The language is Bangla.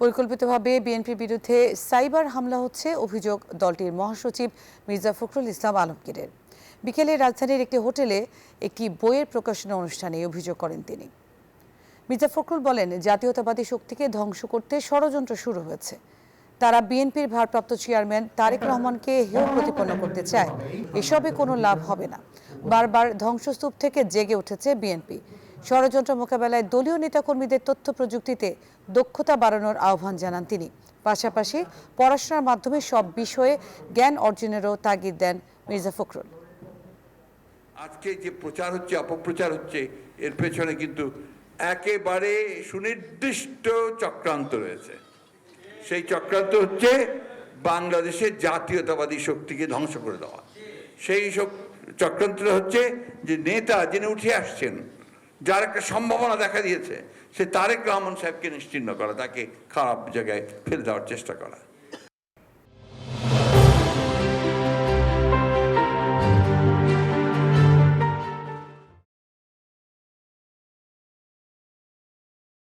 পরিকল্পিতভাবে বিএনপির বিরুদ্ধে সাইবার হামলা হচ্ছে অভিযোগ দলটির মহাসচিব মির্জা ফখরুল ইসলাম আলমগীরের। বিকেলে রাজধানীর একটি হোটেলে একটি বইয়ের প্রকাশনা অনুষ্ঠানে অভিযোগ করেন তিনি। মির্জা ফখরুল বলেন, জাতীয়তাবাদী শক্তিকে ধ্বংস করতে ষড়যন্ত্র শুরু হয়েছে। তারা বিএনপির ভারপ্রাপ্ত চেয়ারম্যান তারেক রহমানকে হেয় প্রতিপন্ন করতে চায়। এসবে কোনো লাভ হবে না। বারবার ধ্বংসস্তূপ থেকে জেগে উঠেছে বিএনপি। ষড়যন্ত্র মোকাবেলায় দলীয় নেতাকর্মীদের তথ্য প্রযুক্তিতে দক্ষতা বাড়ানোর আহ্বান জানান তিনি। পাশাপাশি পড়াশোনার মাধ্যমে সব বিষয়ে জ্ঞান অর্জনেরও তাগিদ দেন মির্জা ফখরুল। আজকে যে প্রচার হচ্ছে, অপপ্রচার হচ্ছে, এর পেছনে কিন্তু একেবারে সুনির্দিষ্ট চক্রান্ত রয়েছে। সেই চক্রান্ত হচ্ছে বাংলাদেশের জাতীয়তাবাদী শক্তিকে ধ্বংস করে দেওয়া। সেই চক্রান্তটা হচ্ছে যে নেতা যিনি উঠে আসছেন, যার একটা সম্ভাবনা দেখা দিয়েছে, সে তারেক রহমান সাহেবকে নিশ্চিহ্ন করা, তাকে খারাপ জায়গায় ফেলে দেওয়ার চেষ্টা করা।